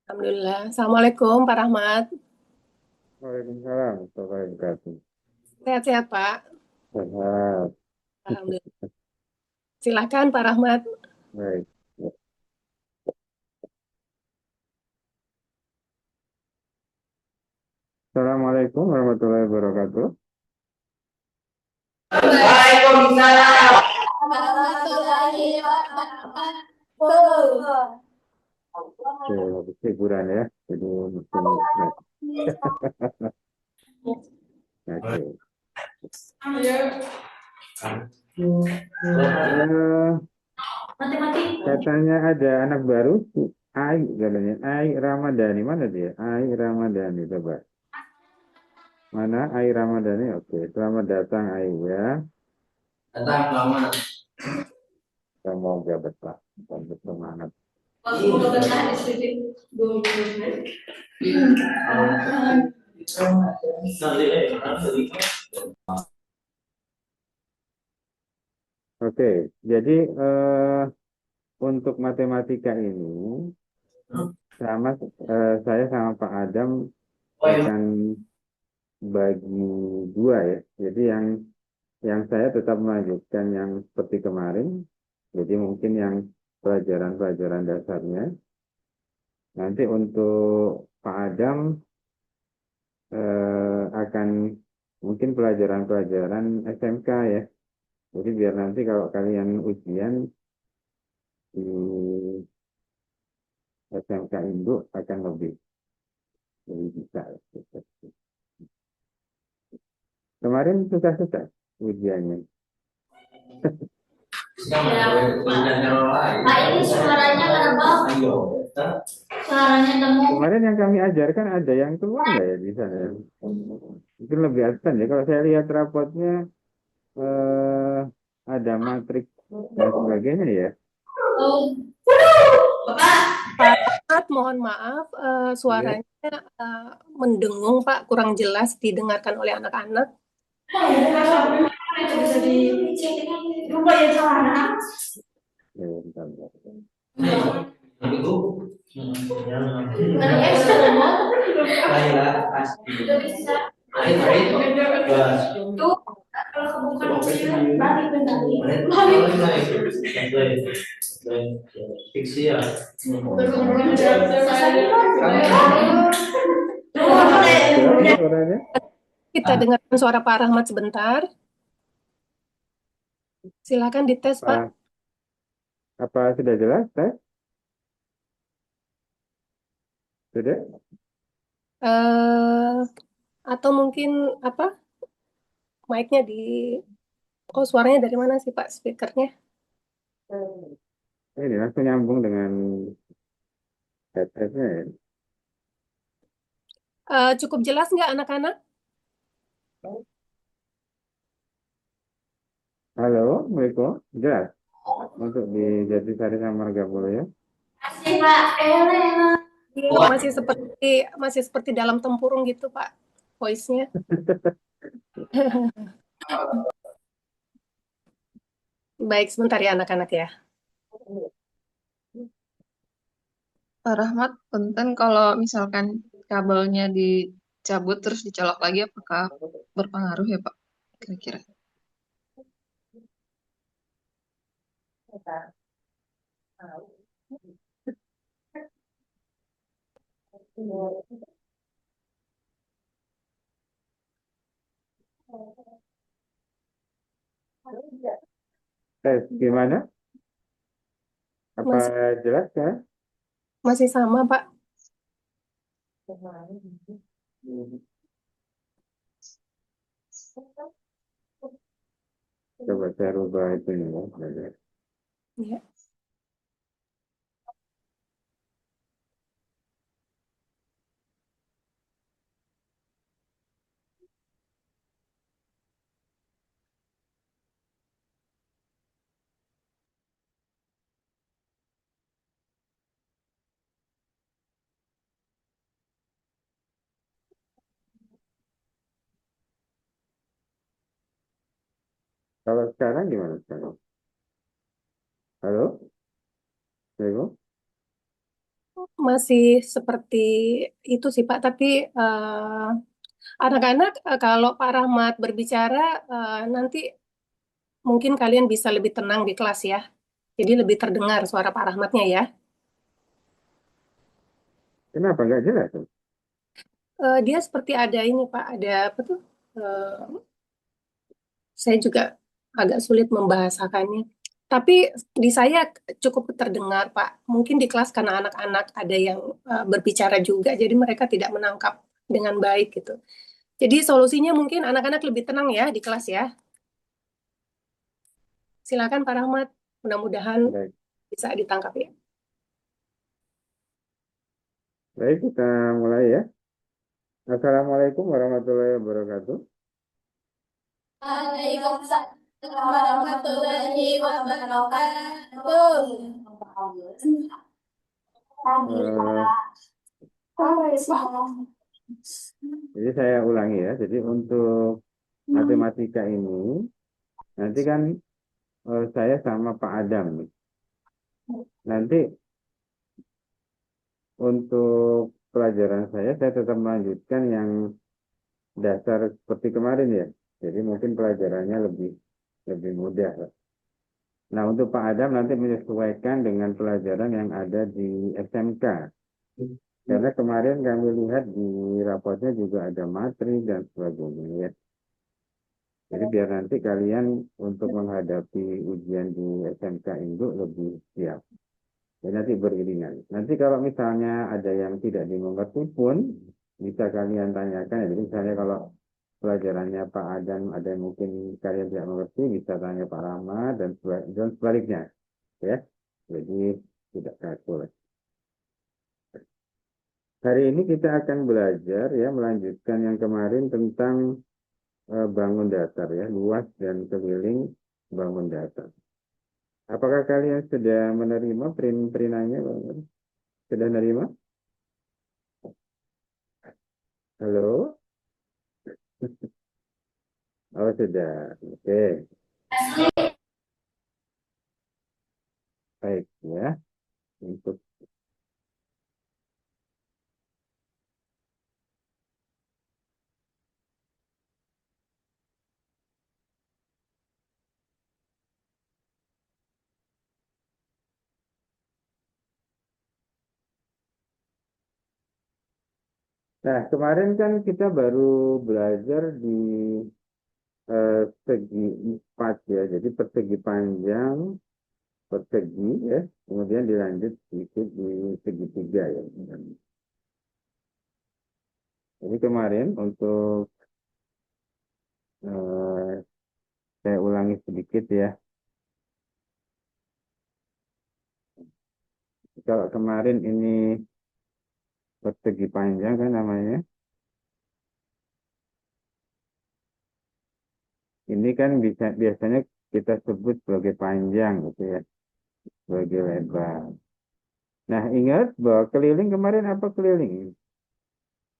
Alhamdulillah. Assalamualaikum Pak Rahmat. Waalaikumsalam warahmatullahi wabarakatuh. Sehat-sehat Pak. Sehat. Alhamdulillah. Silakan Pak Rahmat. Baik. Assalamualaikum warahmatullahi wabarakatuh. Waalaikumsalam warahmatullahi wabarakatuh. Oke, habis hiburan ya. Jadi mungkin oke. Eh, Katanya ada anak baru, si Ai katanya. Ai Ramadhani. Mana dia? Ai Ramadhani. Coba. Mana Ai Ramadhani? Oke, selamat datang Ai ya. Datang lama. Semoga betah dan bersemangat. Semoga betah di sini. Oke, jadi untuk matematika ini sama saya sama Pak Adam Oh ya, akan bagi dua ya. Jadi yang saya tetap melanjutkan yang seperti kemarin. Jadi mungkin yang pelajaran-pelajaran dasarnya. Nanti untuk Pak Adam akan mungkin pelajaran-pelajaran SMK ya. Jadi biar nanti kalau kalian ujian di SMK Indo akan lebih bisa. Kemarin susah-susah ujiannya. Pak ini suaranya kerbau. Suaranya temu. Kemarin yang kami ajarkan ada yang keluar nggak ya di sana? Itu lebih advance ya. Kalau saya lihat rapotnya eh, ada matriks dan sebagainya ya. Oh, Bapak. Pak Rahmat, mohon maaf, Iya. suaranya mendengung Pak, kurang jelas didengarkan oleh anak-anak. Itu bisa dicek kan? Rumah yang salah. Ya, bentar, bentar. Itu. Dari eksternal. Tidak bisa. Itu kalau kebuka balik kembali. Balik. Fiksi ya. Jelas ya suaranya? Kita dengarkan suara Pak Rahmat sebentar. Silakan dites Pak. Apa, apa sudah jelas, Teh? Sudah? Eh, atau mungkin apa? Mic-nya di Oh, suaranya dari mana sih Pak speakernya? Ini langsung nyambung dengan headsetnya ya. Cukup jelas nggak anak-anak? Halo, Assalamualaikum. Jelas untuk di Jatisari sama Margapolo ya. Masih Pak Elena. Iya, masih seperti dalam tempurung gitu Pak, voice-nya. Baik, sebentar ya anak-anak ya. Pak Rahmat, punten kalau misalkan kabelnya dicabut terus dicolok lagi, apakah berpengaruh ya Pak? Kira-kira. Tes gimana? Apa Masih jelas ya? masih sama Pak. Coba saya rubah itu ya. Ya. Kalau sekarang gimana sekarang? Halo? Assalamualaikum? masih seperti itu sih Pak, tapi anak-anak kalau Pak Rahmat berbicara nanti mungkin kalian bisa lebih tenang di kelas ya. Jadi lebih terdengar suara Pak Rahmatnya ya. Kenapa nggak jelas tuh? Dia seperti ada ini Pak, ada apa tuh? Saya juga agak sulit membahasakannya. Tapi di saya cukup terdengar, Pak. Mungkin di kelas karena anak-anak ada yang berbicara juga, jadi mereka tidak menangkap dengan baik gitu. Jadi solusinya mungkin anak-anak lebih tenang ya di kelas ya. Silakan Pak Rahmat, mudah-mudahan Baik, bisa ditangkap ya. baik kita mulai ya. Assalamualaikum warahmatullahi wabarakatuh. Waalaikumsalam warahmatullahi wabarakatuh. Eh, jadi saya ulangi ya. Jadi untuk matematika ini nanti kan saya sama Pak Adam nih. Nanti untuk pelajaran saya tetap melanjutkan yang dasar seperti kemarin ya. Jadi mungkin pelajarannya lebih lebih mudah. Nah, untuk Pak Adam nanti menyesuaikan dengan pelajaran yang ada di SMK. Karena kemarin kami lihat di rapotnya juga ada materi dan sebagainya ya. Jadi biar nanti kalian untuk menghadapi ujian di SMK Indo lebih siap. Dan nanti beriringan. Nanti kalau misalnya ada yang tidak dimengerti pun bisa kalian tanyakan. Jadi misalnya kalau pelajarannya Pak Adam ada yang mungkin kalian tidak mengerti bisa tanya Pak Rama dan sebaliknya ya. Jadi tidak kaku. Hari ini kita akan belajar ya melanjutkan yang kemarin tentang bangun datar ya, luas dan keliling bangun datar. Apakah kalian sudah menerima print-printannya? Sudah menerima? Halo? Oh, sudah. Oke, baik ya. Untuk Nah, kemarin kan kita baru belajar di segi 4 ya. Jadi persegi panjang, persegi ya. Kemudian dilanjut sedikit di segitiga ya. Jadi kemarin untuk eh, saya ulangi sedikit ya. Kalau kemarin ini persegi panjang kan namanya. Ini kan bisa biasanya kita sebut sebagai panjang gitu ya, sebagai lebar. Nah, ingat bahwa keliling kemarin apa keliling?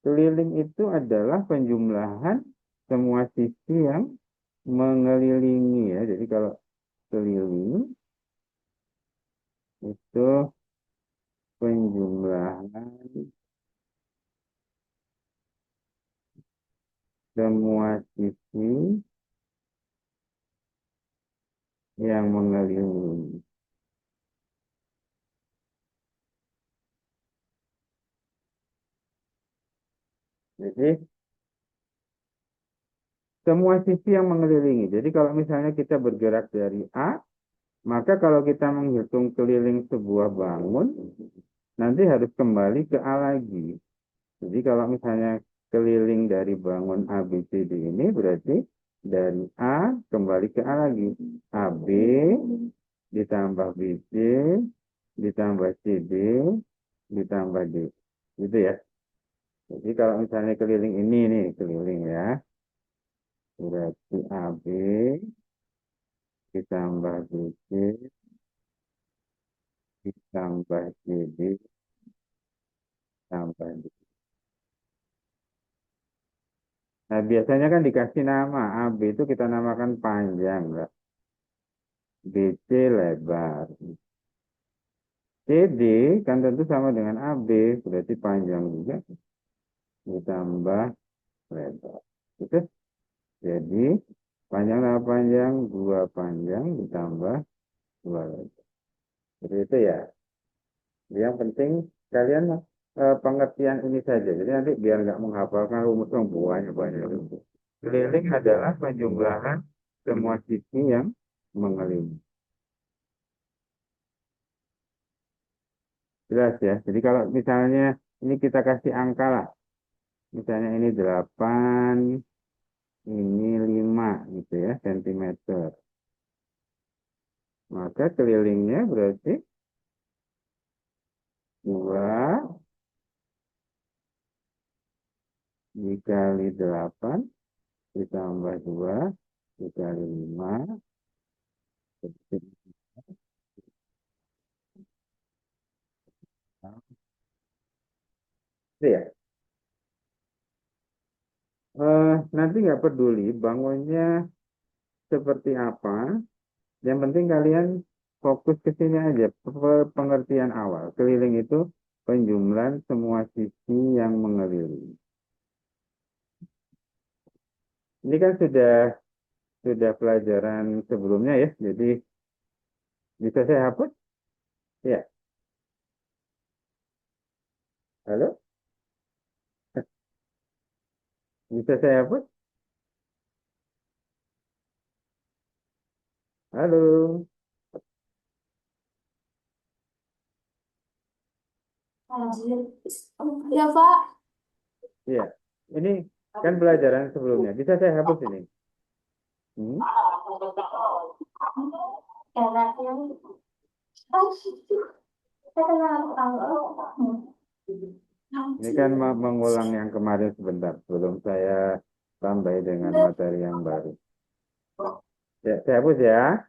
Keliling itu adalah penjumlahan semua sisi yang mengelilingi ya. Jadi kalau keliling itu penjumlahan semua sisi yang mengelilingi. Jadi semua sisi yang mengelilingi. Jadi kalau misalnya kita bergerak dari A, maka kalau kita menghitung keliling sebuah bangun, nanti harus kembali ke A lagi. Jadi kalau misalnya keliling dari bangun A, B, C, D ini berarti dari A kembali ke A lagi. AB ditambah BC ditambah CD ditambah D. Gitu ya. Jadi kalau misalnya keliling ini nih keliling ya. Berarti AB ditambah BC ditambah CD ditambah D. Nah, biasanya kan dikasih nama. AB itu kita namakan panjang, Mbak. BC lebar. CD kan tentu sama dengan AB, berarti panjang juga ditambah lebar. Gitu. Jadi panjang tambah panjang, 2 panjang ditambah 2 lebar. Seperti itu ya. Yang penting kalian pengertian ini saja. Jadi nanti biar nggak menghafalkan rumus yang banyak-banyak. Keliling adalah penjumlahan semua sisi yang mengelilingi. Jelas ya. Jadi kalau misalnya ini kita kasih angka lah. Misalnya ini 8, ini 5 gitu ya, sentimeter. Maka kelilingnya berarti 2 dikali 8 ditambah 2 dikali 5. Itu ya. Nanti nggak peduli bangunnya seperti apa. Yang penting kalian fokus ke sini aja. Pengertian awal. Keliling itu penjumlahan semua sisi yang mengelilingi. Ini kan sudah pelajaran sebelumnya ya. Jadi bisa saya hapus? Ya. Halo? Bisa saya hapus? Halo? Ya, Pak. Ya. Ini kan pelajaran sebelumnya. Bisa saya hapus ini? Hmm? Enaknya. Saya Ini kan mengulang yang kemarin sebentar. Sebelum saya tambah dengan materi yang baru. Ya, saya hapus ya.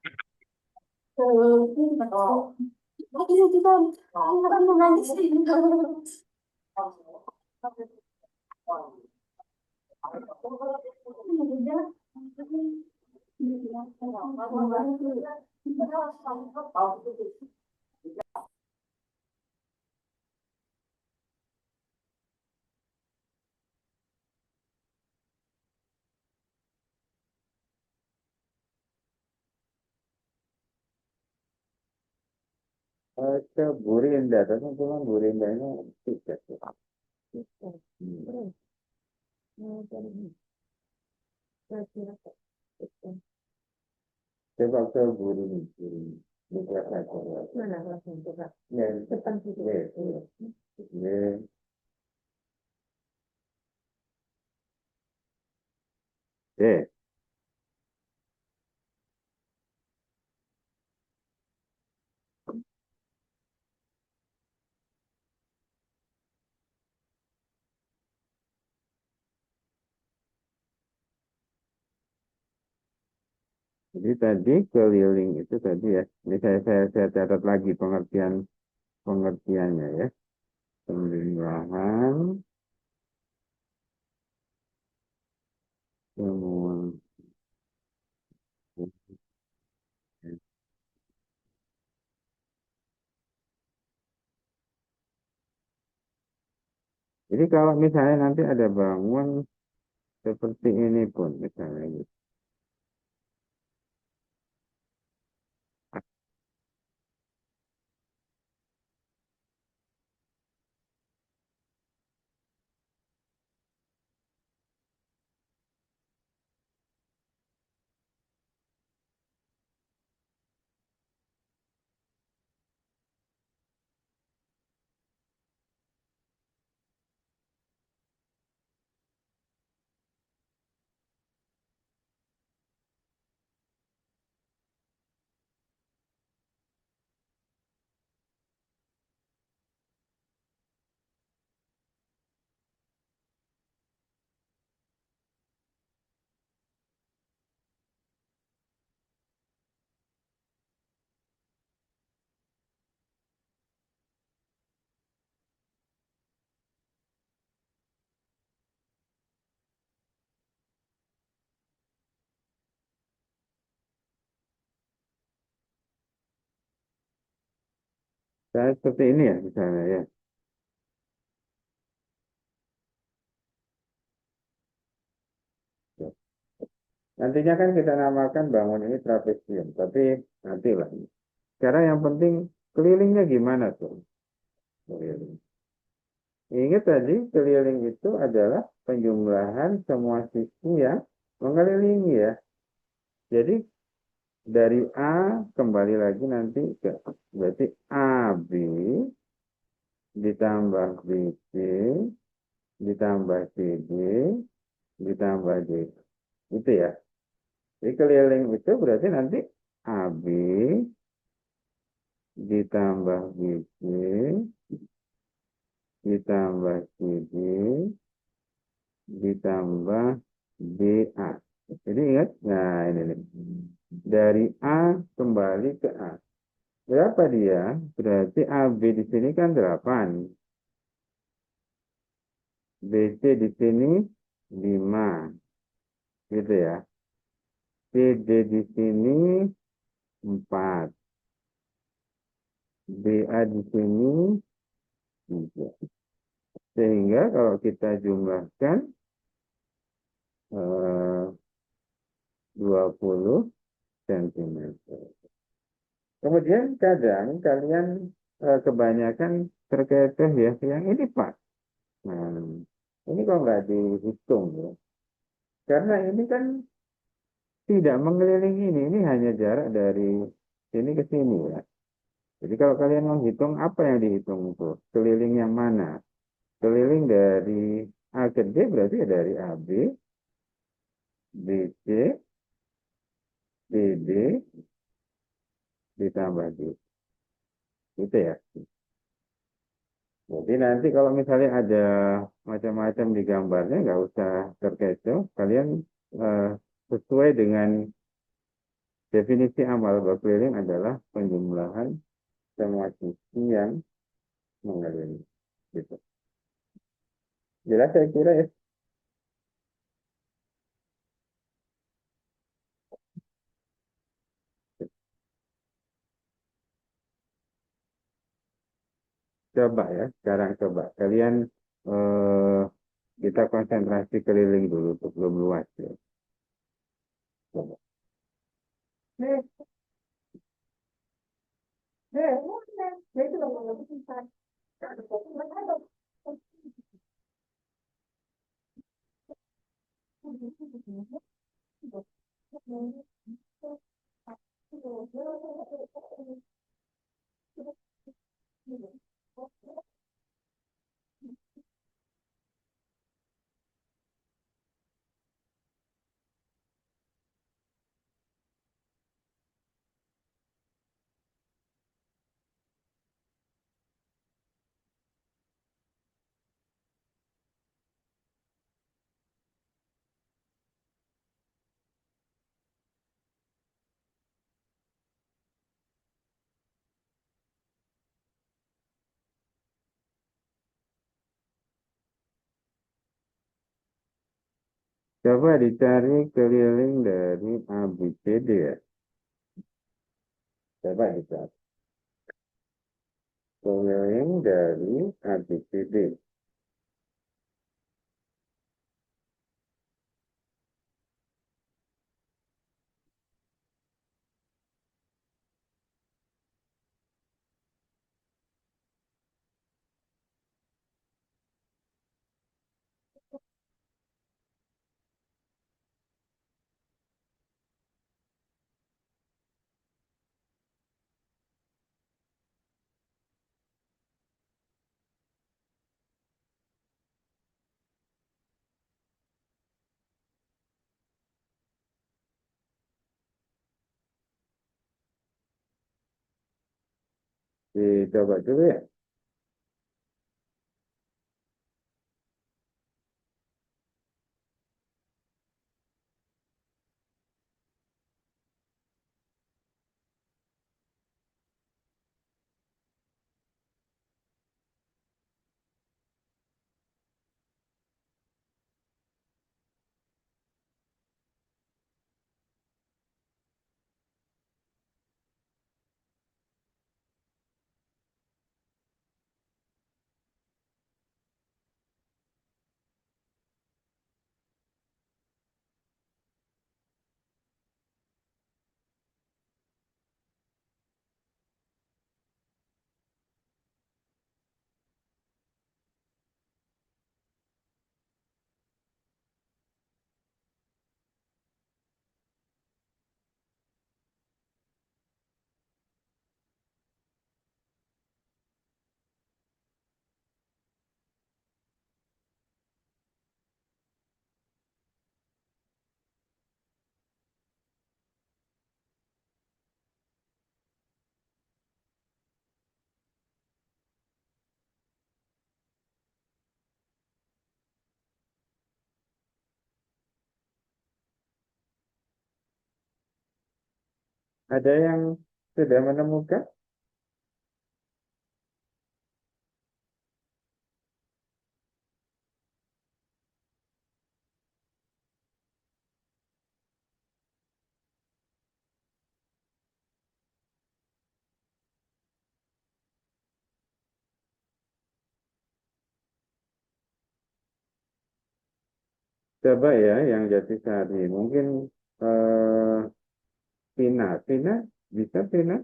Ke Burinda, tapi cuma Burinda ini tidak. Hmm. Coba ke Burinda. Di kelas satu. Mana kelasnya coba? Ya, depan situ. Ya, ya. Ya. Ya. Jadi tadi keliling itu tadi ya. Ini saya catat lagi pengertiannya ya. Pemilihan semua. Jadi kalau misalnya nanti ada bangun seperti ini pun misalnya gitu. Saya seperti ini ya misalnya ya. Nantinya kan kita namakan bangun ini trapesium, tapi nanti lah. Sekarang yang penting kelilingnya gimana tuh? Keliling. Ingat tadi keliling itu adalah penjumlahan semua sisi yang mengelilingi ya. Jadi dari A kembali lagi nanti ke berarti AB ditambah BC ditambah CD ditambah D. Itu ya. Jadi keliling itu berarti nanti AB ditambah BC ditambah CD ditambah BA. Jadi ingat, nah ini nih. Dari A kembali ke A. Berapa dia? Berarti AB di sini kan 8. BC di sini 5. Gitu ya. CD di sini 4. BA di sini 3. Sehingga kalau kita jumlahkan eh, 20 cm. Kemudian kadang kalian kebanyakan terkejut ya, yang ini Pak. Nah, ini kok nggak dihitung ya? Karena ini kan tidak mengelilingi ini hanya jarak dari sini ke sini ya. Jadi kalau kalian menghitung apa yang dihitung itu? Keliling yang mana? Keliling dari A ke D berarti ya dari AB, BC, BD, ditambah D. Itu ya. Jadi nanti kalau misalnya ada macam-macam di gambarnya, nggak usah terkecoh. Kalian eh, sesuai dengan definisi amal berkeliling adalah penjumlahan semua sisi yang mengelilingi. Gitu. Jelas saya kira ya. Coba ya, sekarang coba. Kalian eh, kita konsentrasi keliling dulu sebelum luas ya. Coba. Coba dicari keliling dari ABCD ya. Coba dicari. Keliling dari ABCD. Dicoba dulu ya. Ada yang sudah menemukan? Coba ya yang Jatisari. Mungkin eh, Vina bisa Vina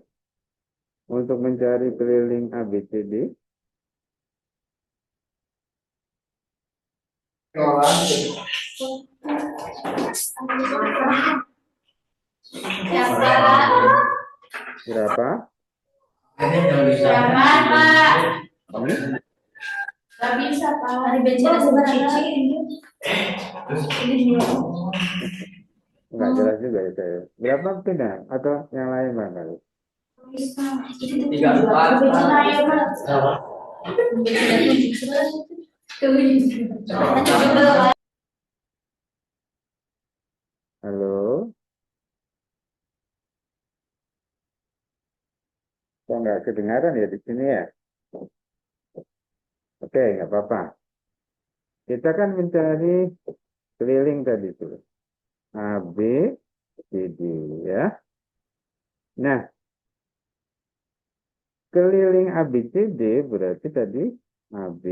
untuk mencari keliling ABCD. Berapa? Berapa, Pak? Hmm? Gak bisa, Pak. Hari bensin sebenarnya. Nggak jelas juga ya saya. Berapa Vina? Atau yang lain barangkali? Bisa. Tiga empat. Bensin aja, Pak. Halo? Kok nggak kedengaran ya di sini ya? Oke, nggak apa-apa. Kita kan mencari keliling tadi tuh. A, B, C, D ya. Nah, keliling A, B, C, D berarti tadi A, B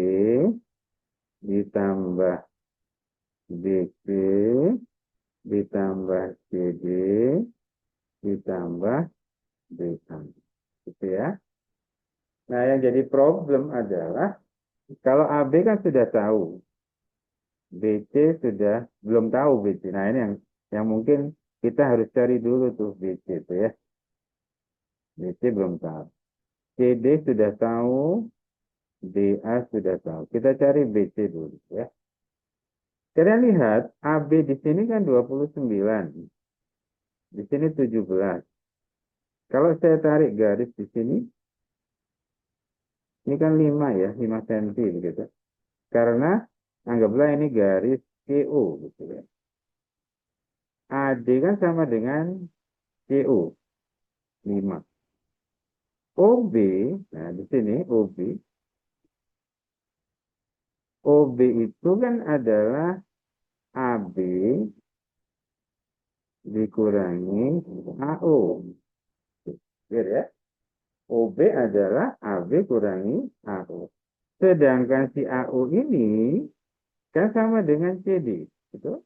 ditambah B, C ditambah C, D ditambah D, gitu ya. Nah, yang jadi problem adalah kalau A, B kan sudah tahu, B, C sudah belum tahu B, C. Nah, ini yang mungkin kita harus cari dulu tuh B, C itu ya. B, C belum tahu. C, D sudah tahu, D, A sudah tahu. Kita cari B, C dulu ya. Kalian lihat AB di sini kan 29. Di sini 17. Kalau saya tarik garis di sini, ini kan 5 ya, 5 cm begitu. Karena anggaplah ini garis CO gitu ya. AD kan sama dengan CO 5. OB, nah di sini OB. OB itu kan adalah AB dikurangi AO. Biar ya. OB adalah AB kurangi AO. Sedangkan si AO ini kan sama dengan CD. Itu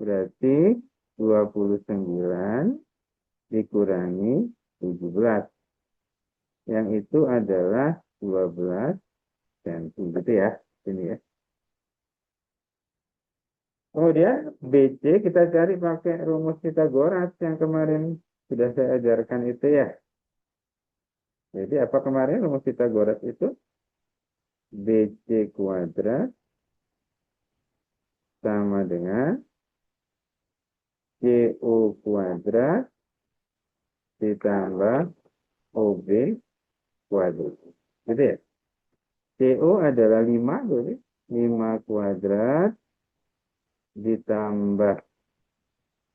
berarti 29 dikurangi 17. Yang itu adalah 12 cm. Gitu ya. Ini ya. Kemudian BC kita cari pakai rumus Pitagoras yang kemarin sudah saya ajarkan itu ya. Jadi apa kemarin rumus Pitagoras itu? BC kuadrat sama dengan CO kuadrat ditambah OB kuadrat. Gitu ya. CO adalah 5, jadi 5 kuadrat ditambah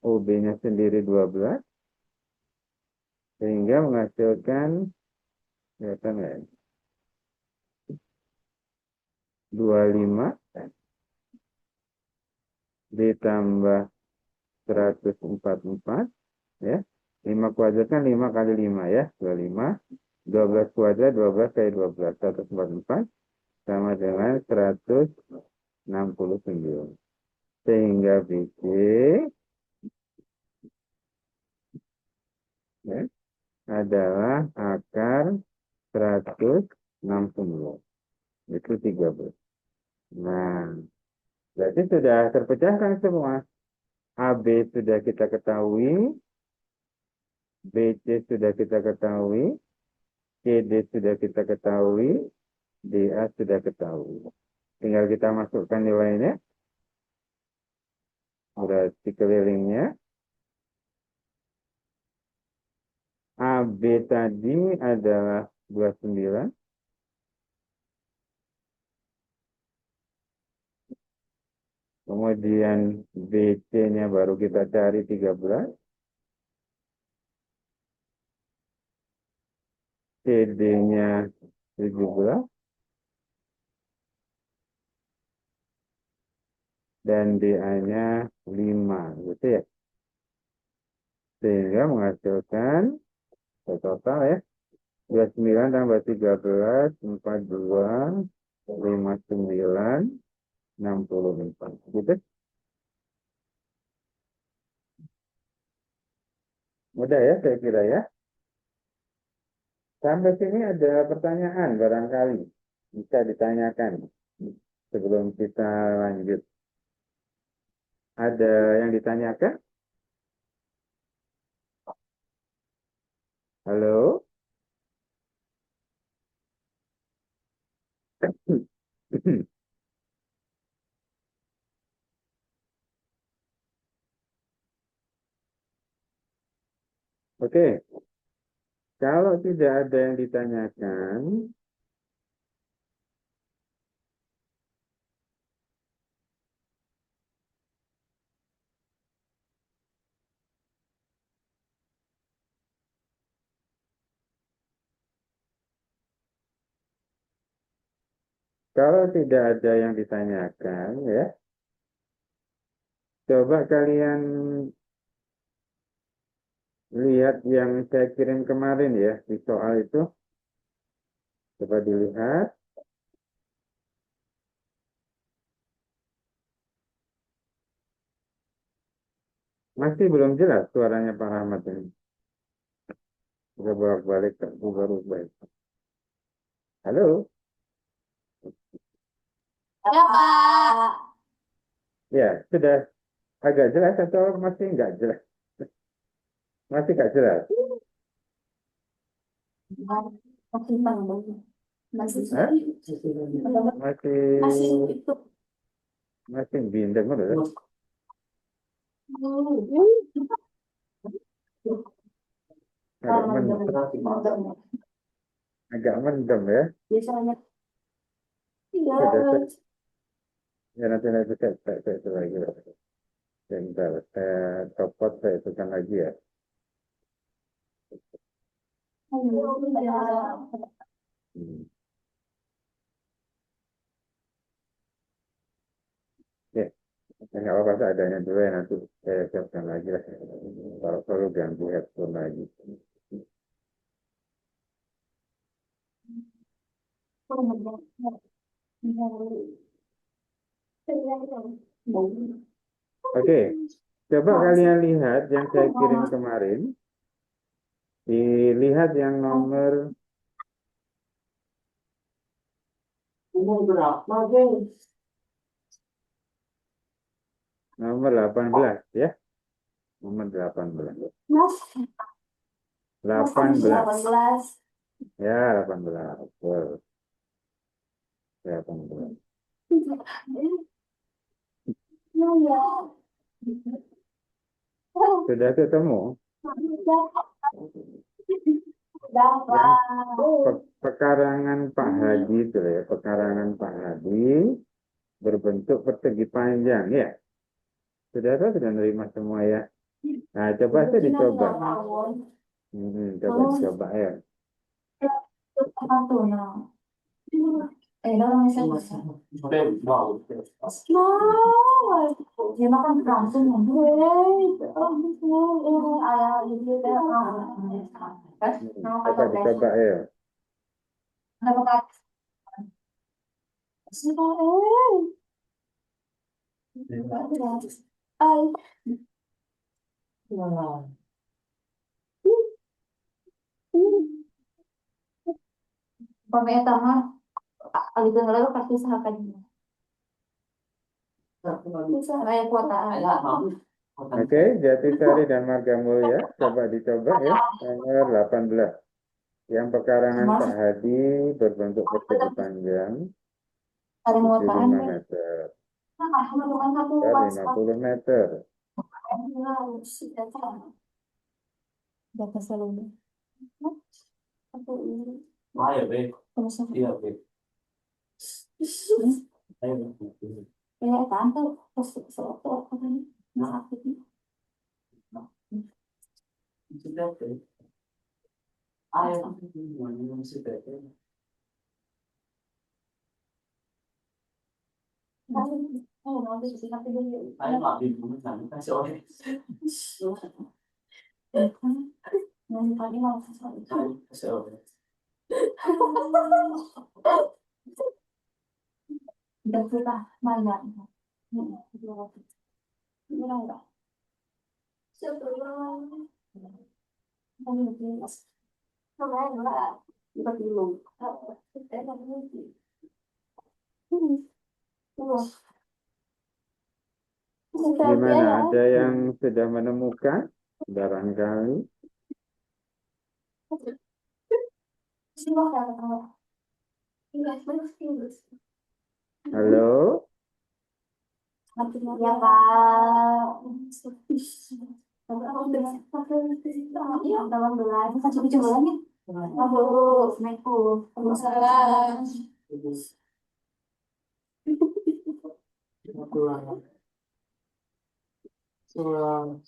OB-nya sendiri 12, sehingga menghasilkan ya, 25 ditambah 144 ya. 5 kuadrat kan 5 kali 5 ya, 25. 12 kuadrat 12 kali 12 144 sama dengan 169. Sehingga BC ya, adalah akar 169. Itu 13. Nah, berarti sudah terpecahkan semua. AB sudah kita ketahui, BC sudah kita ketahui, CD sudah kita ketahui, DA sudah ketahui. Tinggal kita masukkan nilainya. Berarti kelilingnya. AB tadi adalah 29. Kemudian BC-nya baru kita cari 13. CD-nya 17 dan DA-nya 5 gitu ya. Sehingga menghasilkan total ya 29 tambah 13 42 59 64 gitu. Mudah ya saya kira ya. Sampai sini ada pertanyaan barangkali bisa ditanyakan sebelum kita lanjut. Ada yang ditanyakan? Halo? Oke, kalau tidak ada yang ditanyakan, kalau tidak ada yang ditanyakan ya, coba kalian lihat yang saya kirim kemarin ya di soal itu. Coba dilihat. Masih belum jelas suaranya Pak Ahmad ini. Kita bolak-balik ke baru baik. Halo? Ya, Pak. Ya, sudah agak jelas atau masih nggak jelas? Masih nggak jelas? Masih, Pak. Masih. Hah? Masih Masih itu. masih bindeng udah. Agak mendem, agak mendem ya. Biasanya Sudah, tidak. ya nanti saya itu lagi. Sebentar, saya copot, saya tekan lagi ya. Hmm. Ya, nggak apa-apa seadanya dulu ya, nanti saya siapkan lagi lah. Kalau perlu ganti headphone lagi. Oke, coba kalian lihat yang saya kirim kemarin. Dilihat yang nomor nomor 18 ya. Nomor 18. Mas, 18. 18. Ya, 18. Betul. 18. Ya. Sudah ketemu? Yang pekarangan Pak Hadi itu ya, pekarangan Pak Hadi berbentuk persegi panjang ya. Sudah tahu sudah menerima semua ya. Nah, coba saya dicoba. Coba dicoba ya. Dalam misalnya. Mau. Dia makan langsung gue. Ayah itu kan. Coba dicoba ya. Kenapa kak? Ay. Pameta mah alitan lalu pasti usahakan bisa raya kuota. Oke, Jatisari dan Margamulya, coba dicoba ya. Nomor 18. Yang pekarangan Pak Hadi berbentuk persegi panjang Ada 5 muataan deh. meter. Teman aku Dan WhatsApp 50 meter. data selalu. Aku ini. Ayo, Be. Iya, Be. Ayo. Ya, tante, terus foto apa ini? Nah, aktifnya. Ayo, minum si Tete. Ayo, mak bingung nanti kasih oleh. Kasih oleh. Dan kita banyak. Gimana? Ada yang sudah menemukan? Barangkali. Halo? Ya, Pak. Coba-coba lagi. Assalamualaikum. Waalaikumsalam. Pulang. Pulang.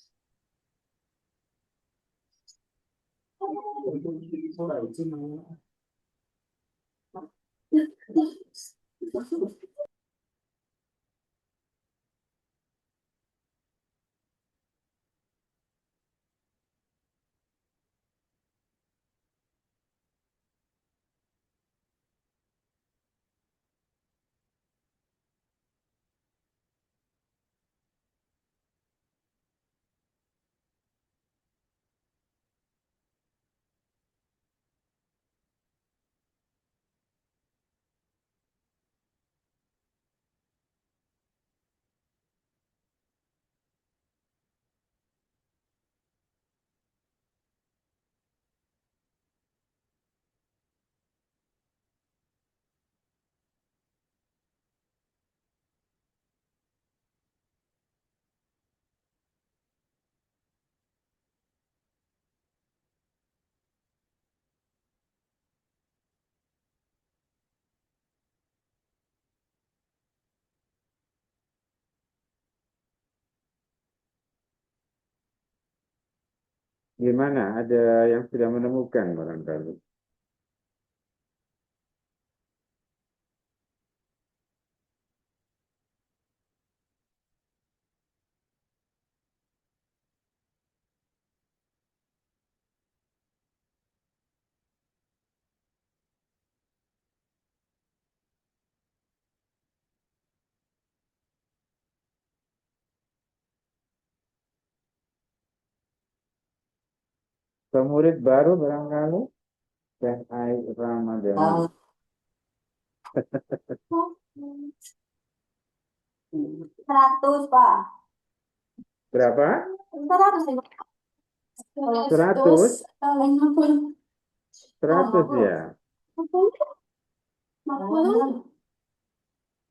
Gimana? Ada yang sudah menemukan barangkali? Pemurid baru barangkali? Teh Ai Ramadhani. 100, Pak. Berapa? 100. 100? 50. 100 ya? 50.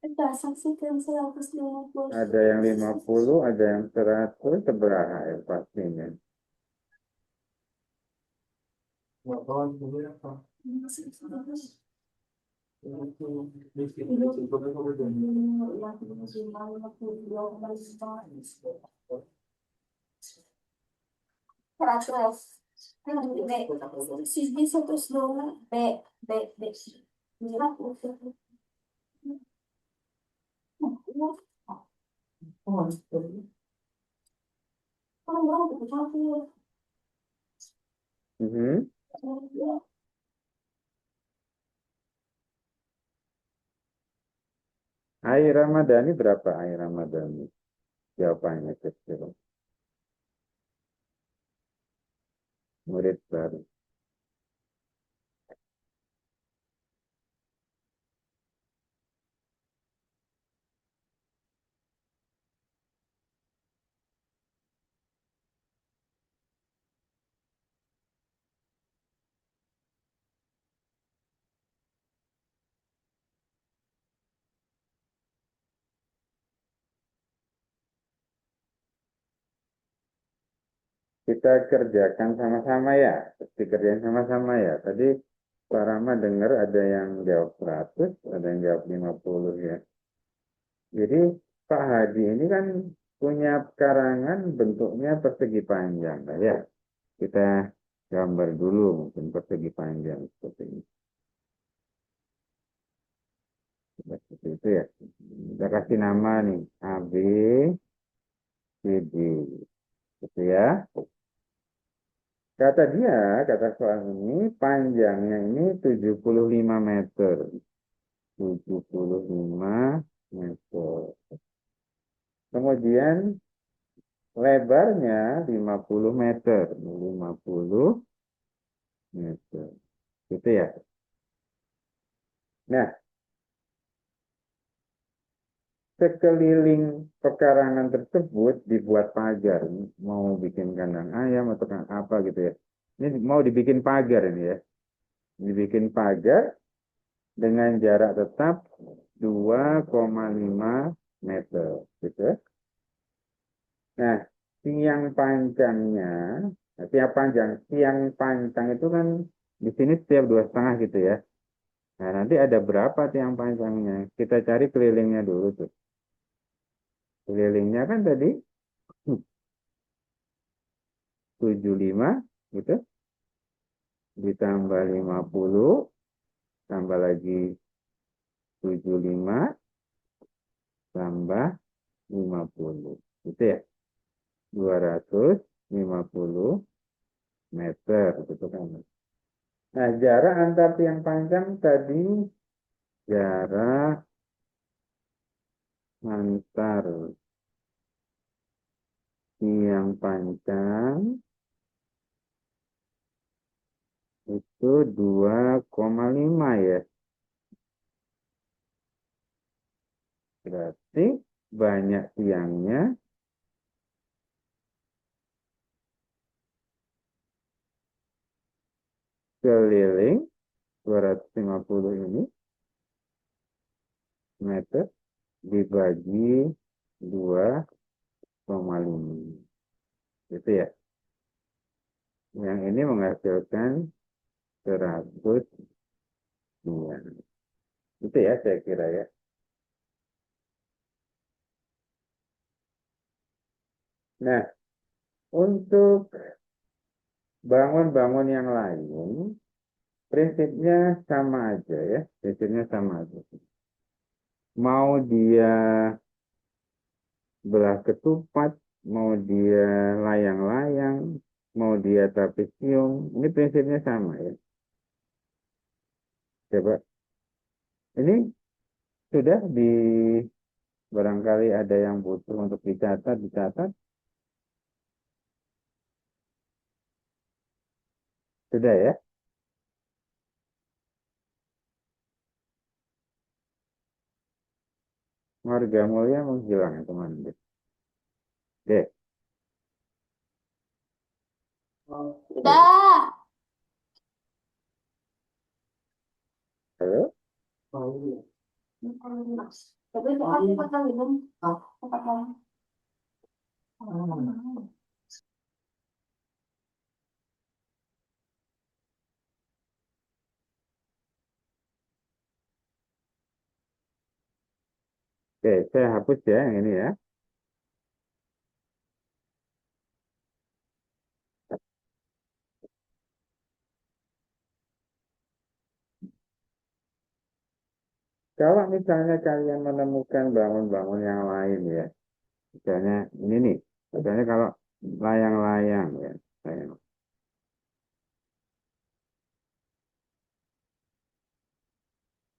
Kita saksikan 150. Ada yang 50, ada yang 100, seberapa ya pastinya? Sisbi 102. B. Mhm. Ai Ramadhani berapa Ai Ramadhani? Jawabannya kecil. Murid baru. Kita kerjakan sama-sama ya. Dikerjain sama-sama ya. Tadi Pak Rama dengar ada yang jawab 100, ada yang jawab 50 ya. Jadi Pak Hadi ini kan punya karangan bentuknya persegi panjang. Ya, kita gambar dulu mungkin persegi panjang seperti ini. Seperti itu ya. Kita kasih nama nih AB, CD. Gitu ya. Kata soal ini, panjangnya ini 75 meter. 75 meter. Kemudian lebarnya 50 meter. 50 meter. Gitu ya. Nah, sekeliling pekarangan tersebut dibuat pagar. Mau bikin kandang ayam atau apa gitu ya. Ini mau dibikin pagar ini ya. Dibikin pagar dengan jarak tetap 2,5 meter. Gitu ya. Nah, tiang panjang itu kan di sini setiap 2,5 gitu ya. Nah, nanti ada berapa tiang panjangnya? Kita cari kelilingnya dulu tuh. Kelilingnya kan tadi 75 gitu, ditambah 50, tambah lagi 75, tambah 50. Gitu ya. 250 meter gitu kan. Nah, jarak antar tiang panjang tadi jarak antar tiang panjang itu 2,5 ya. Berarti banyak tiangnya keliling 250 ini meter dibagi 2,5. Gitu ya. Yang ini menghasilkan 100 tiang. Itu ya saya kira ya. Nah, untuk bangun-bangun yang lain, prinsipnya sama aja ya. Prinsipnya sama aja. Mau dia belah ketupat, mau dia layang-layang, mau dia trapesium, ini prinsipnya sama ya. Coba, ini sudah barangkali ada yang butuh untuk dicatat, sudah ya. Marga Mulia menghilang teman. Oke, Dah. halo. Tapi itu aku patah minum. Patah. Oke, saya hapus ya yang ini ya. Kalau misalnya kalian menemukan bangun-bangun yang lain ya, misalnya ini nih, misalnya kalau layang-layang ya,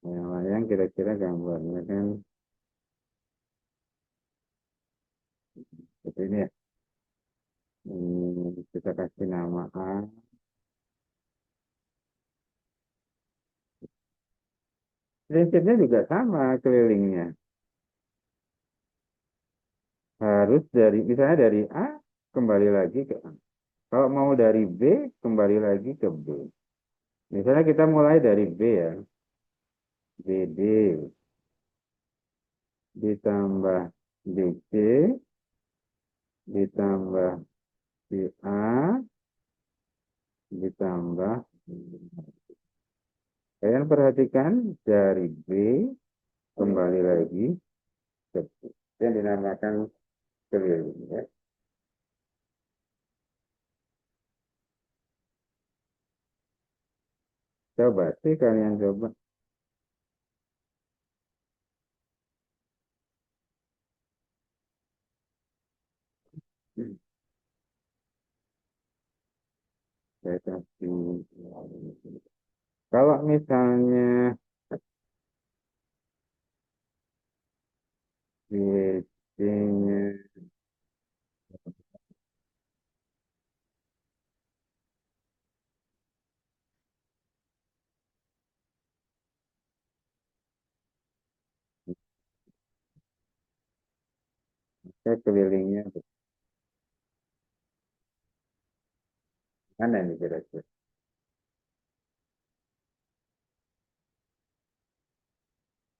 layang-layang kira-kira gambarnya kan seperti ini ya. Kita kasih nama A. Prinsipnya juga sama kelilingnya. Harus misalnya dari A kembali lagi ke A. Kalau mau dari B kembali lagi ke B. Misalnya kita mulai dari B ya. BD ditambah BC ditambah BA ditambah. Kalian perhatikan dari B kembali lagi ke B. Yang dinamakan keliling ya. Coba sih kalian coba. Saya kasih. Kalau misalnya BC-nya kelilingnya mana nih kira-kira?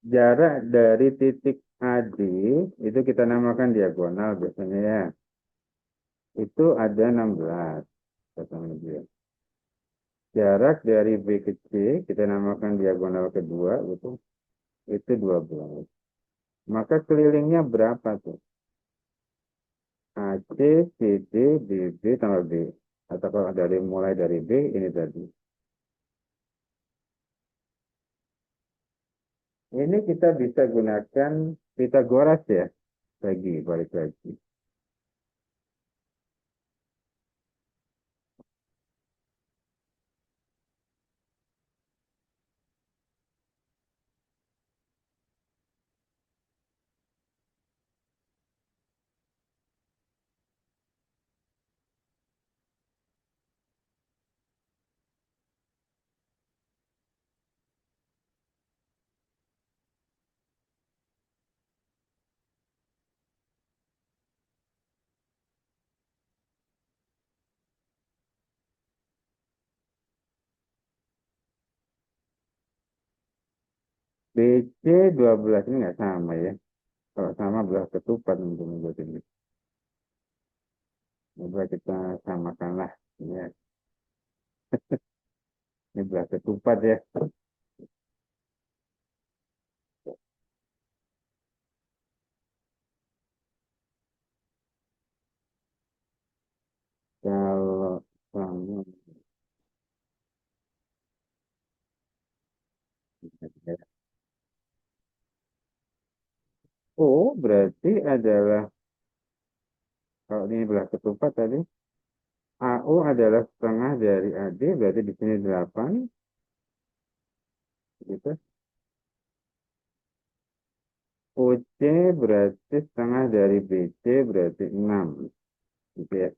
Jarak dari titik AD itu kita namakan diagonal biasanya ya. Itu ada 16 ketemu dia. Jarak dari B ke C kita namakan diagonal kedua itu 12. Maka kelilingnya berapa tuh? AC, CD, BB tambah B. Atau kalau mulai dari B ini tadi. Ini kita bisa gunakan Pitagoras ya. Balik lagi. BC 12 ini nggak sama ya. Kalau sama belah ketupat untuk membuat ini. Coba kita samakanlah. Ya. Ini belah ketupat ya. Kalau sama. Oh, berarti adalah, kalau ini belah ketupat tadi, AO adalah setengah dari AD, berarti di sini 8, gitu. OC berarti setengah dari BC, berarti 6, gitu ya.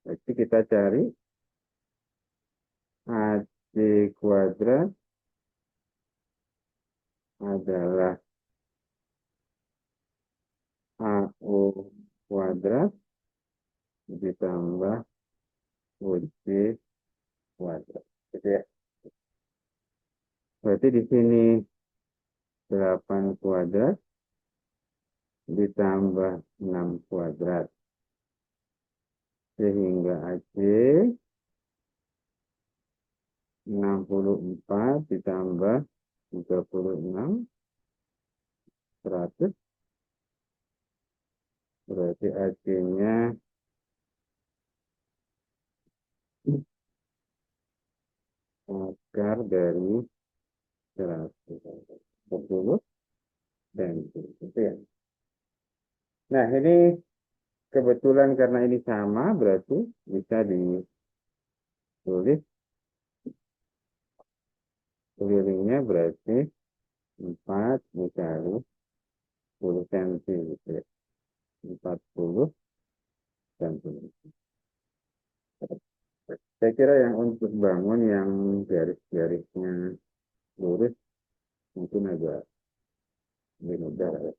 Berarti kita cari AC kuadrat adalah AO kuadrat ditambah OC kuadrat. Gitu ya. Berarti di sini 8 kuadrat ditambah 6 kuadrat. Sehingga AC 64 ditambah 36, 100. Berarti AC-nya akar dari 110 dan itu ya. Nah, ini kebetulan karena ini sama, berarti bisa ditulis kelilingnya berarti 4 dikali 10 cm gitu ya. 40 cm. Saya kira yang untuk bangun yang garis-garisnya lurus mungkin agak lebih mudah ya.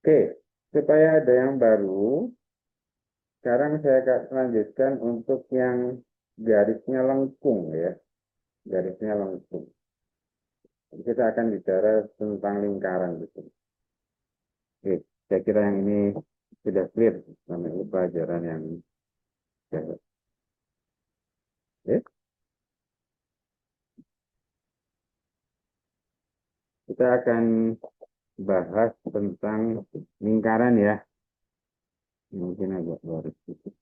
Oke, supaya ada yang baru, sekarang saya akan lanjutkan untuk yang garisnya lengkung ya. Garisnya lengkung. Kita akan bicara tentang lingkaran gitu. Oke, saya kira yang ini sudah clear sama ini pelajaran yang ya. Oke, kita akan bahas tentang lingkaran ya. Mungkin agak baru sedikit.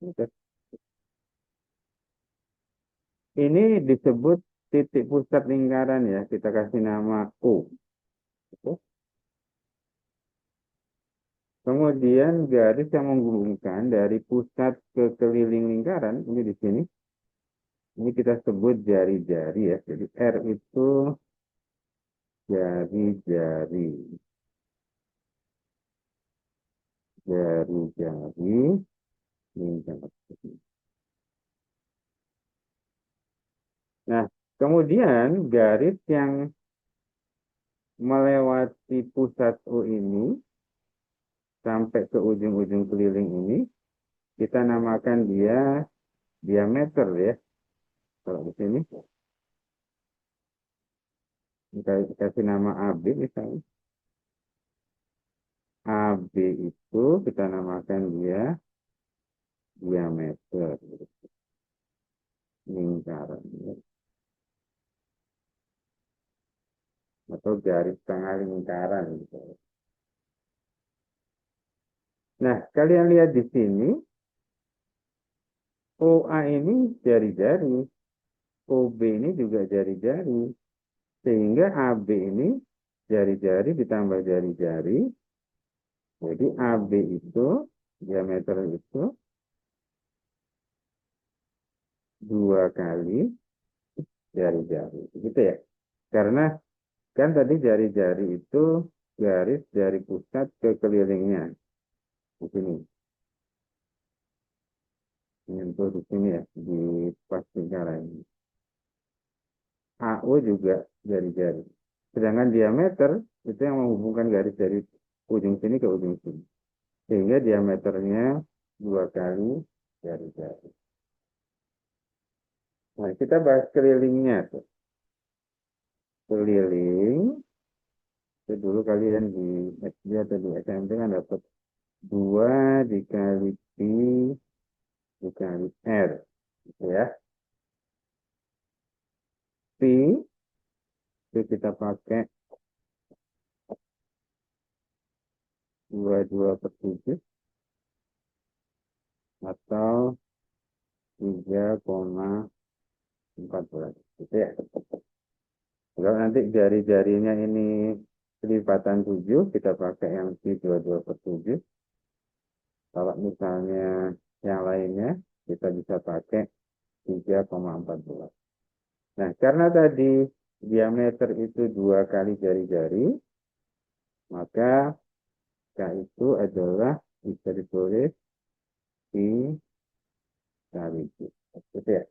Oke. Ini disebut titik pusat lingkaran ya. Kita kasih nama O. Oke. Kemudian garis yang menghubungkan dari pusat ke keliling lingkaran, ini di sini. Ini kita sebut jari-jari ya. Jadi R itu jari-jari. Jari-jari lingkaran. Nah, kemudian garis yang melewati pusat O ini sampai ke ujung-ujung keliling ini, kita namakan dia diameter ya. Kalau di sini kita kasih nama AB misalnya. AB itu kita namakan dia diameter lingkaran ya. Atau garis tengah lingkaran gitu. Nah, kalian lihat di sini OA ini jari-jari, OB ini juga jari-jari, sehingga AB ini jari-jari ditambah jari-jari. Jadi AB itu diameter itu 2 kali jari-jari, gitu ya. Karena kan tadi jari-jari itu garis dari pusat ke kelilingnya di sini. Menyentuh di sini ya, di pas lingkaran ini. AO juga jari-jari. Sedangkan diameter itu yang menghubungkan garis dari ujung sini ke ujung sini. Sehingga diameternya 2 kali jari-jari. Nah, kita bahas kelilingnya tuh. Keliling, itu dulu kalian di SD atau di SMP kan dapat 2 dikali Pi dikali R. Gitu ya. Pi itu kita pakai 22/7 atau 3,14 gitu ya. Kalau nanti jari-jarinya ini kelipatan 7, kita pakai yang Pi 22/7. Kalau misalnya yang lainnya, kita bisa pakai 3,14. Nah, karena tadi diameter itu 2 kali jari-jari, maka K itu adalah bisa ditulis Pi kali Q. Gitu ya.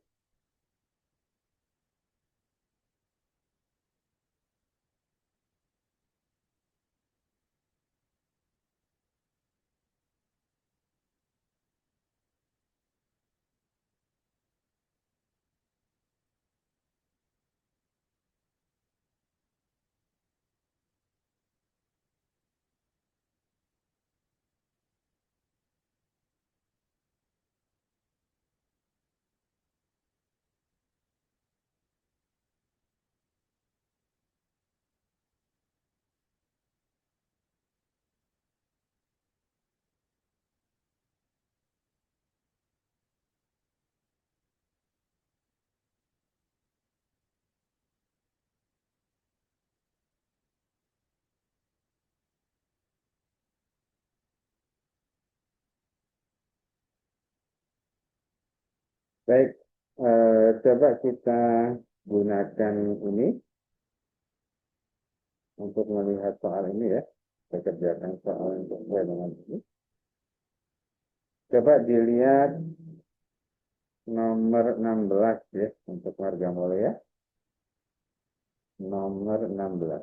Baik, coba kita gunakan ini untuk melihat soal ini ya. Saya kerjakan soal yang sesuai dengan ini. Coba dilihat nomor 16 ya untuk warga mulia. nomor 16.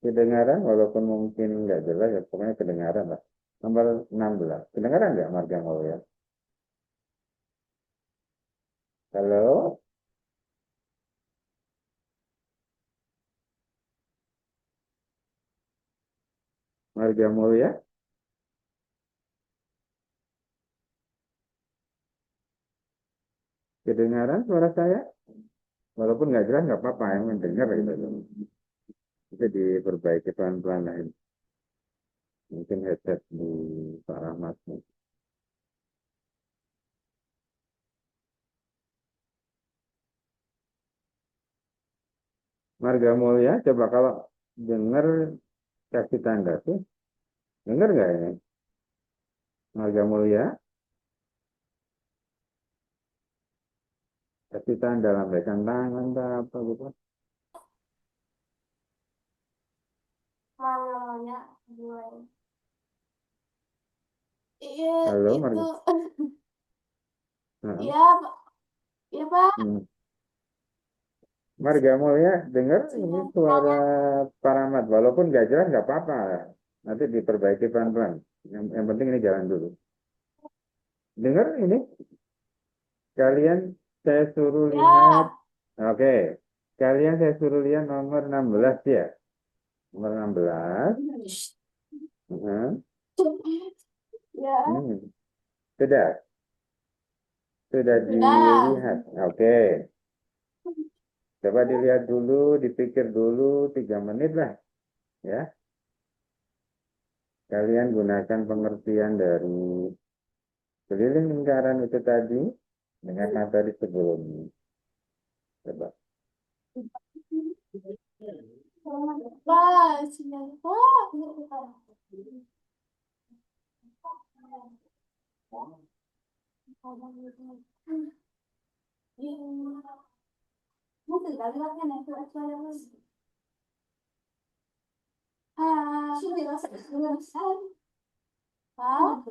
Kedengaran walaupun mungkin nggak jelas ya, pokoknya kedengaran lah. Nomor 16. Kedengaran nggak Marga Mulia? Halo? Marga Mulia? Kedengaran suara saya? Walaupun nggak jelas nggak apa-apa, yang mendengar gitu. Bisa diperbaiki pelan-pelan lah ini. Mungkin headset di Pak Rahmat. Marga Mulia, coba kalau dengar kasih tanda tuh. Dengar nggak ini? Marga Mulia, kasih tanda lambaikan tangan atau apa gitu. Malamnya gue. Iya, Halo, itu. Marga. Iya, Pak. Iya, Pak. Marga Mulia, dengar ini suara Sinyalnya. Pak Rahmat. Walaupun nggak jelas nggak apa-apa. Nanti diperbaiki pelan-pelan. Yang penting ini jalan dulu. Dengar ini? Kalian saya suruh lihat. Ya. Oke. Kalian saya suruh lihat nomor 16 ya. Nomor 16. Hmm. Ya. Sudah. Sudah Sudah. dilihat. Oke. Coba dilihat dulu, dipikir dulu 3 menit lah. Ya. Kalian gunakan pengertian dari keliling lingkaran itu tadi dengan materi sebelumnya. Coba. Pak, sinyal Pak. Mungkin dari lagi nih itu aja. Ah, sudah selesai. Ah,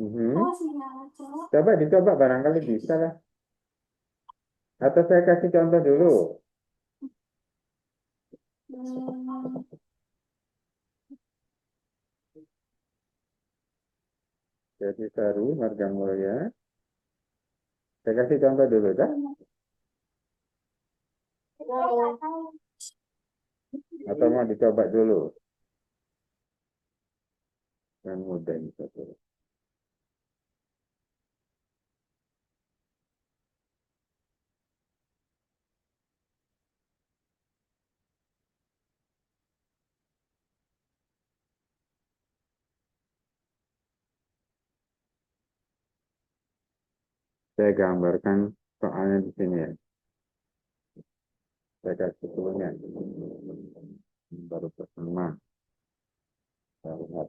oh sinyal cowok. Coba dicoba barangkali bisa lah. Atau saya kasih contoh dulu. Jadi Sari, Marga Mulia. Saya kasih contoh dulu, kan? Atau mau dicoba dulu? Yang mudah ini satu. Saya gambarkan soalnya di sini ya. Saya kasih tulisannya. Baru pertama. Saya lihat.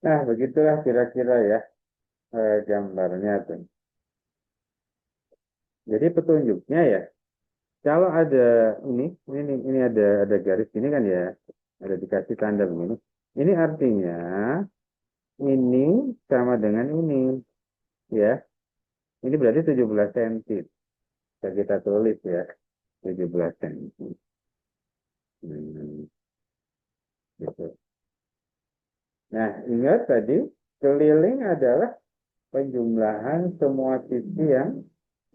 Nah, begitulah kira-kira ya gambarnya tuh. Jadi petunjuknya ya, kalau ada ini ada garis ini kan ya, ada dikasih tanda begini. Ini artinya ini sama dengan ini, ya. Ini berarti 17 cm. Bisa kita tulis ya, 17 cm. Hmm. Gitu. Nah, ingat tadi keliling adalah penjumlahan semua sisi yang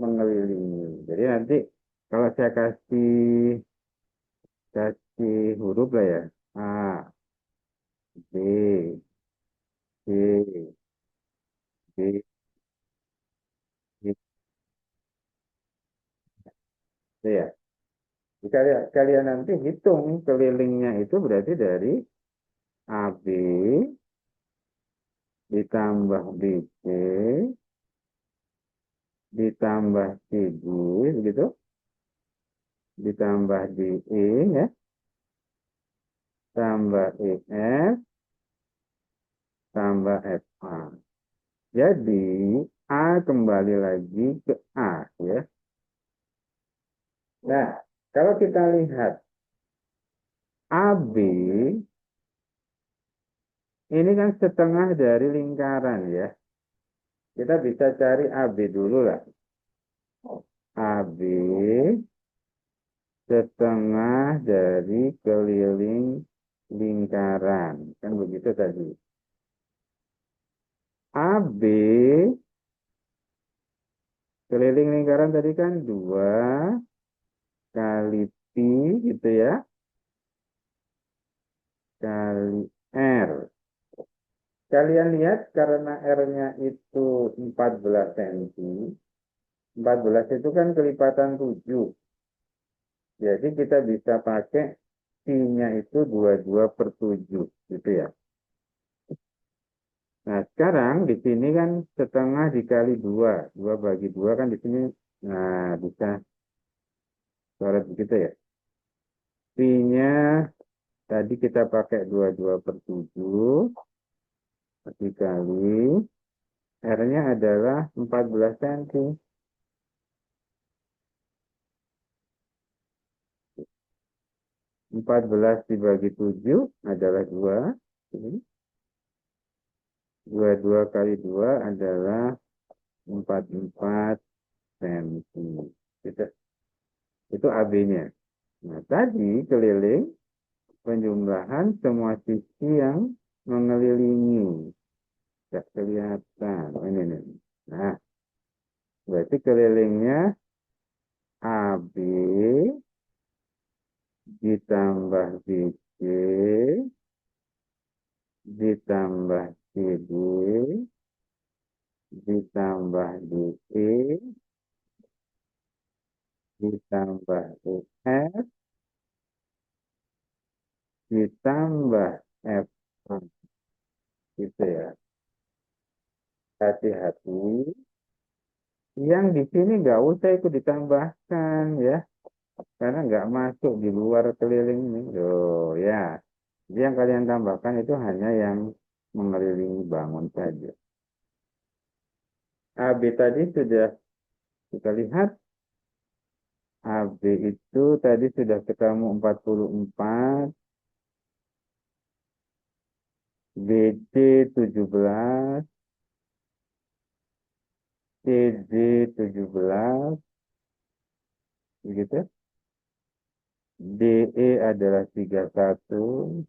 mengelilingi. Jadi nanti kalau saya kasih huruf lah ya, A, B, C, D, gitu ya. Kalian nanti hitung kelilingnya itu berarti dari AB ditambah BC ditambah CD begitu, ditambah DE ya, tambah EF tambah FA. Jadi A kembali lagi ke A ya. Nah, kalau kita lihat AB ini kan setengah dari lingkaran ya. Kita bisa cari AB dulu lah. AB setengah dari keliling lingkaran. Kan begitu tadi. AB keliling lingkaran tadi kan 2 kali Pi gitu ya. Kali R. Kalian lihat karena R-nya itu 14 cm. 14 itu kan kelipatan 7. Jadi kita bisa pakai Pi-nya itu 22/7 gitu ya. Nah, sekarang di sini kan setengah dikali 2. 2 bagi 2 kan di sini, nah bisa coret begitu ya. Pi-nya tadi kita pakai 22/7 dikali R-nya adalah 14 cm. 14 dibagi 7 adalah 2. 22 kali 2 adalah 44 cm. Itu AB-nya. Nah, tadi keliling penjumlahan semua sisi yang mengelilingi. Tidak kelihatan. Oh, ini nih. Nah, berarti kelilingnya AB ditambah BC ditambah CD ditambah DE ditambah EF ditambah F gitu ya. Hati-hati. Yang di sini nggak usah ikut ditambahkan ya, karena nggak masuk di luar keliling ini. Oh ya, jadi yang kalian tambahkan itu hanya yang mengelilingi bangun saja. AB tadi sudah kita lihat. AB itu tadi sudah ketemu 44, BC 17, CD 17, begitu. DE adalah 31,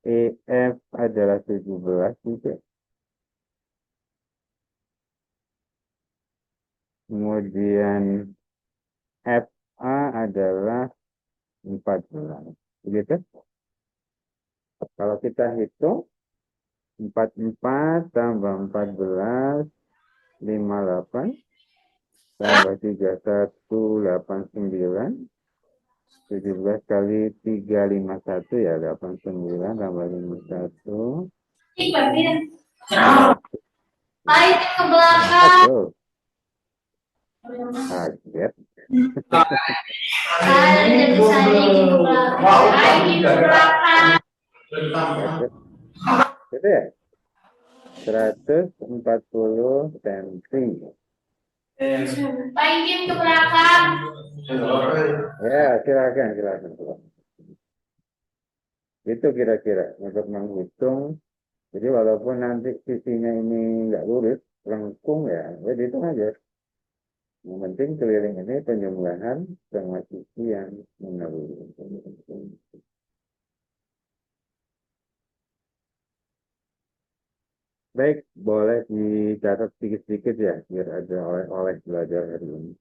EF adalah 17 gitu. Kemudian FA adalah 14. Begitu. Kalau kita hitung 44 tambah 14 58 tambah 31 89 17 kali 351 ya 89 tambah 51. Baik ke belakang. Aduh, kaget. Saya ke belakang. Kaget. Gitu ya? 140 cm. Baik ke belakang. Ya, silakan. Itu kira-kira untuk menghitung. Jadi walaupun nanti sisinya ini nggak lurus, lengkung ya, dihitung aja. Yang penting keliling ini penyembelahan sama sisi yang mengalami. Baik, boleh dicatat sedikit-sedikit ya, biar ada oleh-oleh belajar hari ini.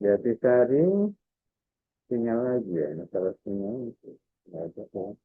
Ya, Tisari, sinyal lagi ya, masalah sinyal. Nggak ada kok.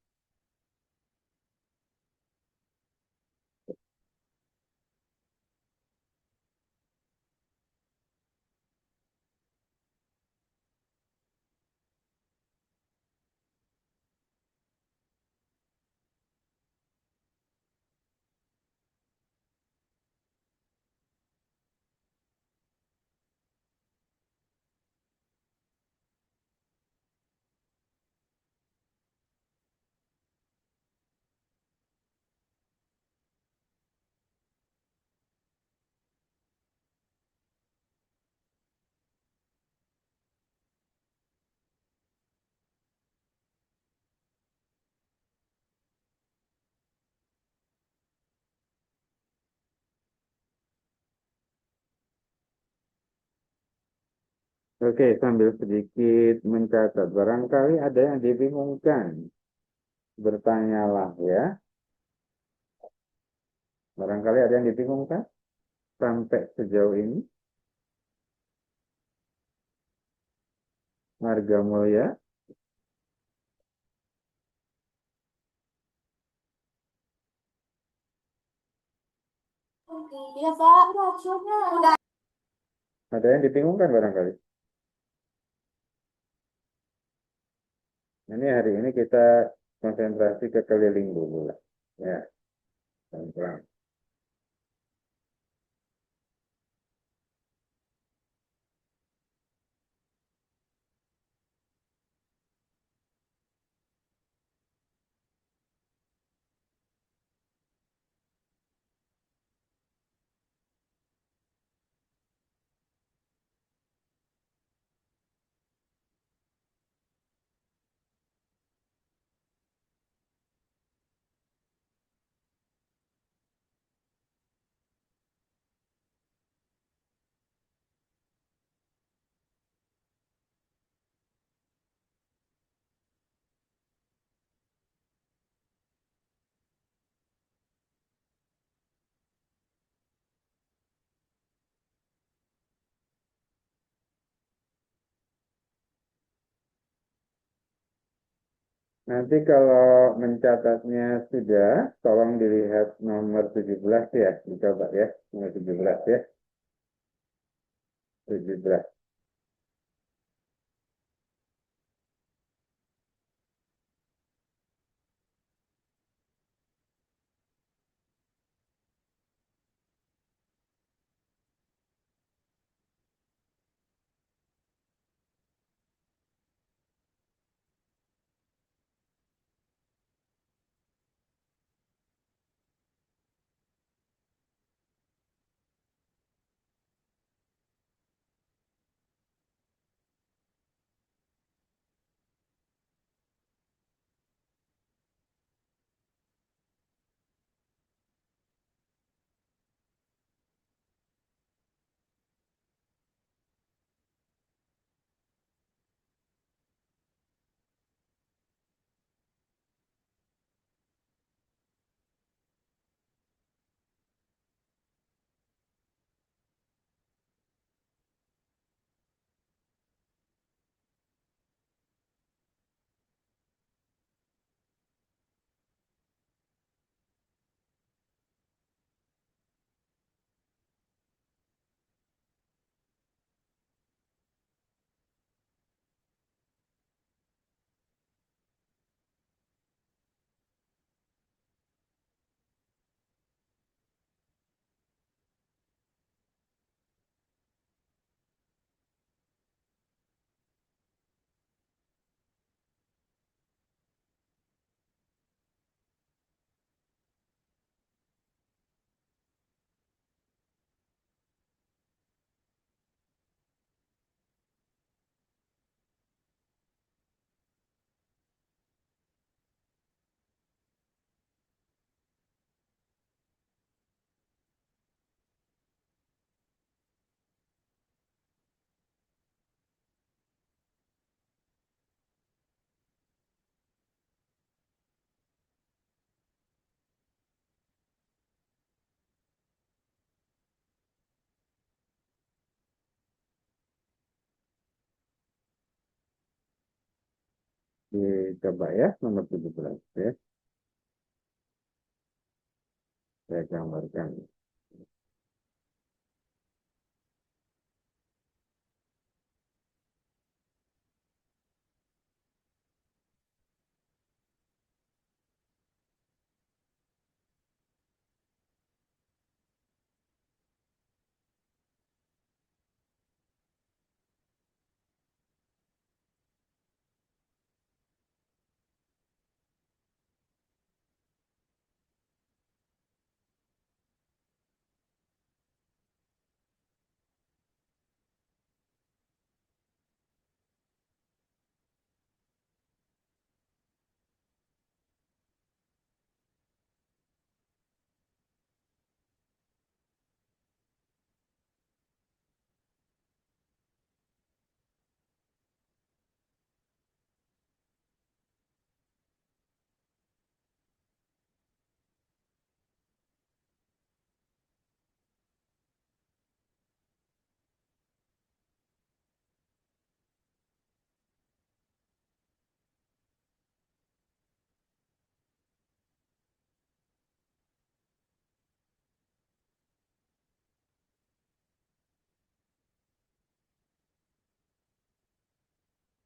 Oke, sambil sedikit mencatat. Barangkali ada yang dibingungkan. Bertanyalah ya. Barangkali ada yang dibingungkan sampai sejauh ini. Marga Mulia. Iya Pak, maksudnya udah. Ada yang dibingungkan barangkali. Ini hari ini kita konsentrasi ke keliling dulu lah. Ya, pelan-pelan. Nanti kalau mencatatnya sudah, tolong dilihat nomor 17 ya. Dicoba ya, nomor 17 ya. 17. dicoba ya, nomor 17 ya. Saya gambarkan.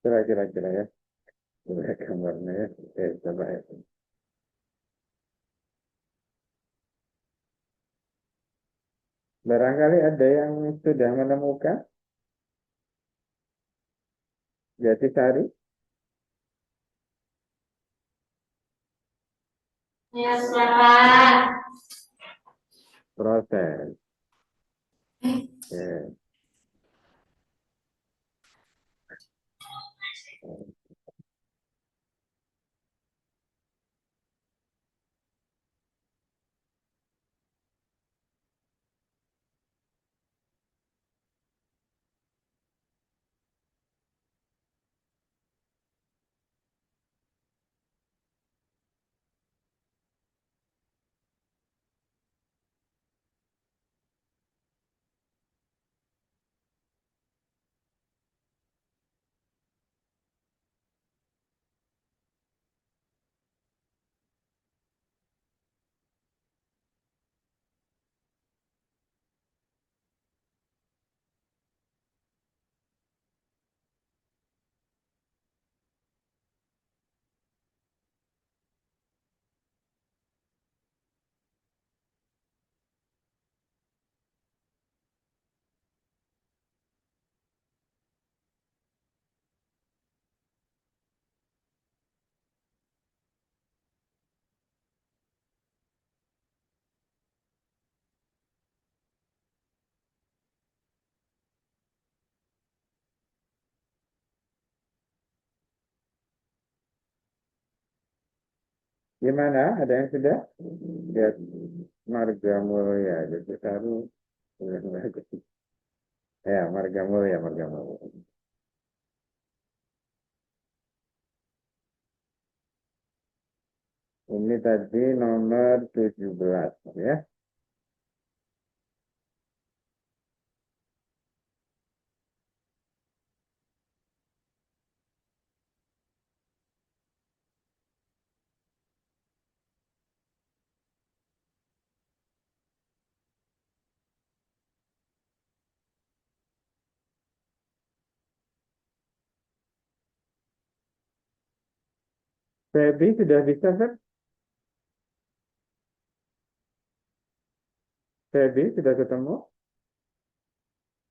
Kira-kira ya. Coba gambarnya ya. Coba ya. Barangkali ada yang sudah menemukan Jatisari Ya, Bapak. proses. Ya. Gimana? Ada yang sudah? Lihat Marga Mulia Jatisari. Ya, Marga Mulia, Marga Mulia. Ini tadi nomor 17 ya. Feby sudah bisa, Feb? Feby sudah ketemu?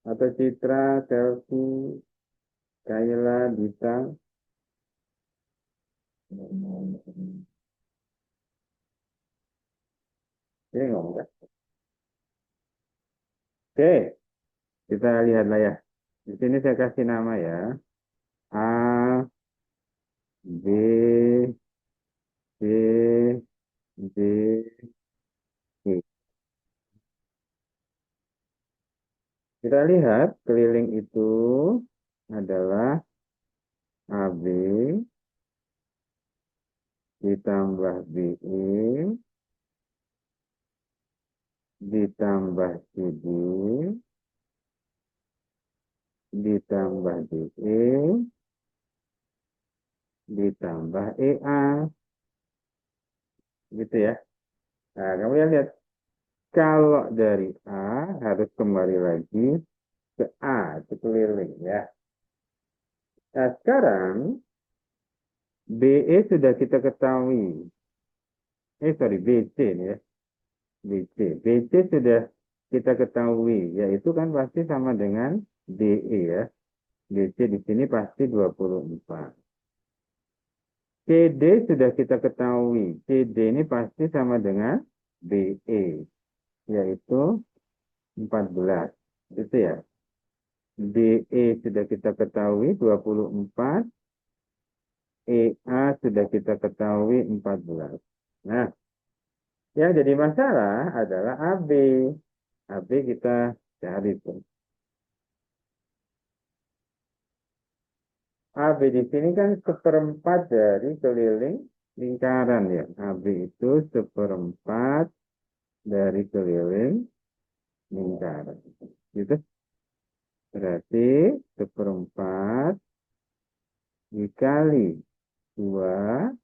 Atau Citra, Selfie, Kayla, Dita? Ini ngomong kan? Oke, kita lihatlah ya. Di sini saya kasih nama ya. A, B, C, D, E. Kita lihat keliling itu adalah AB ditambah BE ditambah CD ditambah DE ditambah EA, gitu ya. Nah, kemudian lihat, kalau dari A harus kembali lagi ke A, itu keliling ya. Nah, sekarang BE sudah kita ketahui. BC nih ya. BC sudah kita ketahui, yaitu kan pasti sama dengan DE ya. BC di sini pasti 24. CD sudah kita ketahui. CD ini pasti sama dengan BE, yaitu 14. Itu ya. DE sudah kita ketahui 24. EA sudah kita ketahui 14. Nah, yang jadi masalah adalah AB. AB kita cari tuh. AB di sini kan seperempat dari keliling lingkaran ya. AB itu seperempat dari keliling lingkaran. Gitu. Berarti seperempat dikali 2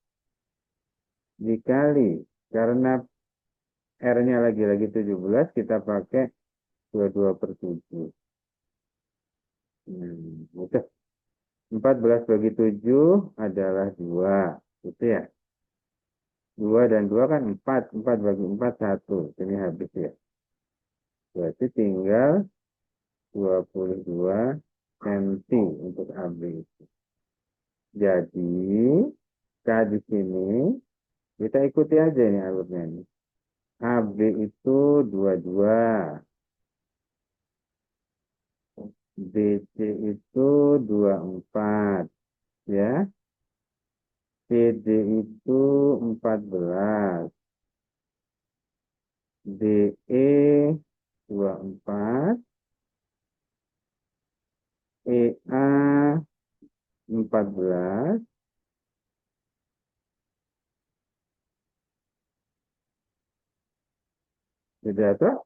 dikali. Karena R-nya lagi-lagi 17, kita pakai 22/7. Gitu. 14 bagi 7 adalah 2. Gitu ya. 2 dan 2 kan 4. 4 bagi 4, 1. Ini habis ya. Berarti tinggal 22 cm untuk AB. Jadi, K di sini, kita ikuti aja ini alurnya ini. AB itu 22. BC itu 24. Ya. CD itu 14. DE 24. EA 14. Sudah tuh?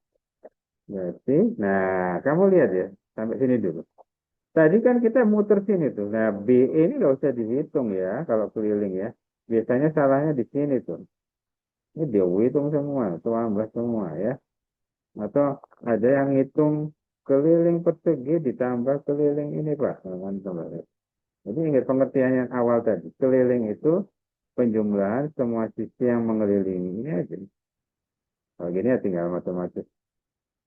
Berarti, nah kamu lihat ya, sampai sini dulu. Tadi kan kita muter sini tuh. Nah, BE ini nggak usah dihitung ya, kalau keliling ya. Biasanya salahnya di sini tuh. Ini dia hitung semua, tuh amblas semua ya. Atau ada yang hitung keliling persegi ditambah keliling ini Pak. Teman-teman. Jadi ingat pengertian yang awal tadi. Keliling itu penjumlahan semua sisi yang mengelilingi ini aja. Kalau gini ya tinggal matematis.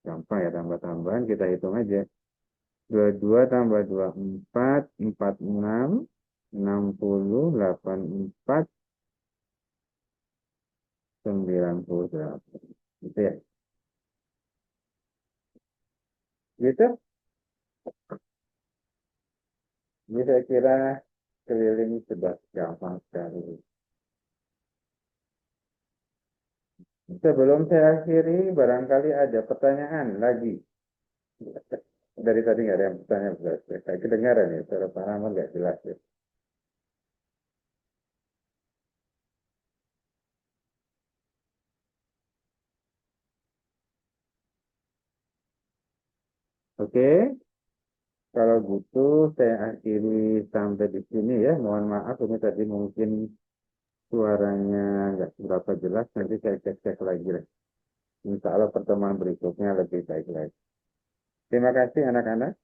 Gampang ya, tambah-tambahan kita hitung aja. 22 tambah 24, 46, 60, 84, 98. Gitu ya. Gitu. Ini saya kira keliling sudah gampang sekali. Sebelum saya akhiri, barangkali ada pertanyaan lagi. Dari tadi nggak ada yang bertanya, kayak kedengaran ya, suara Pak Rahmat nggak jelas ya. Oke, kalau gitu saya akhiri sampai di sini ya. Mohon maaf ini tadi mungkin suaranya nggak seberapa jelas. Nanti saya cek-cek lagi lah. Insya Allah pertemuan berikutnya lebih baik lagi. Terima kasih anak-anak.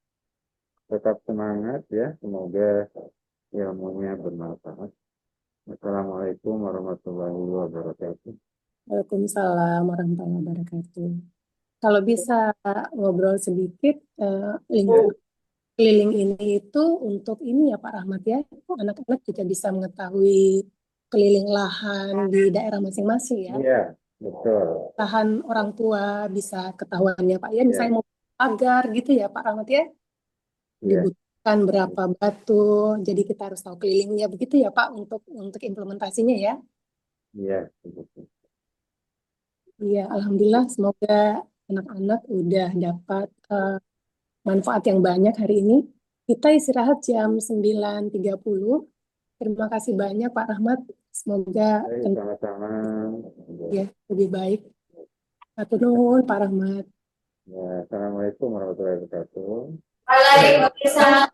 Tetap semangat ya. Semoga ilmunya bermanfaat. Assalamualaikum warahmatullahi wabarakatuh. Waalaikumsalam warahmatullahi wabarakatuh. Kalau bisa ngobrol sedikit, lingkungan keliling ini itu untuk ini ya Pak Rahmat ya, anak-anak juga bisa mengetahui keliling lahan di daerah masing-masing ya. Iya, betul. Lahan orang tua bisa ketahuan ya Pak ya, Iya, misalnya mau pagar gitu ya Pak Rahmat ya, iya, dibutuhkan berapa batu, jadi kita harus tahu kelilingnya begitu ya Pak untuk implementasinya ya. iya, betul. Iya, alhamdulillah semoga anak-anak udah dapat manfaat yang banyak hari ini. Kita istirahat jam 9.30. Terima kasih banyak Pak Rahmat. Semoga Baik, sama-sama. ya lebih baik. Hatur nuhun Pak Rahmat. Ya, Assalamualaikum warahmatullahi wabarakatuh. Waalaikumsalam.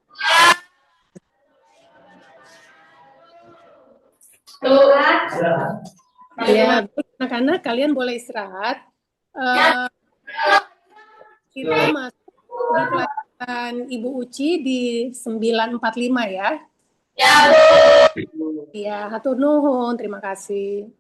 Ya, anak-anak kalian boleh istirahat. Eh, kita masuk di pelajaran Ibu Uci di 9.45 ya. Ya, hatur nuhun, terima kasih.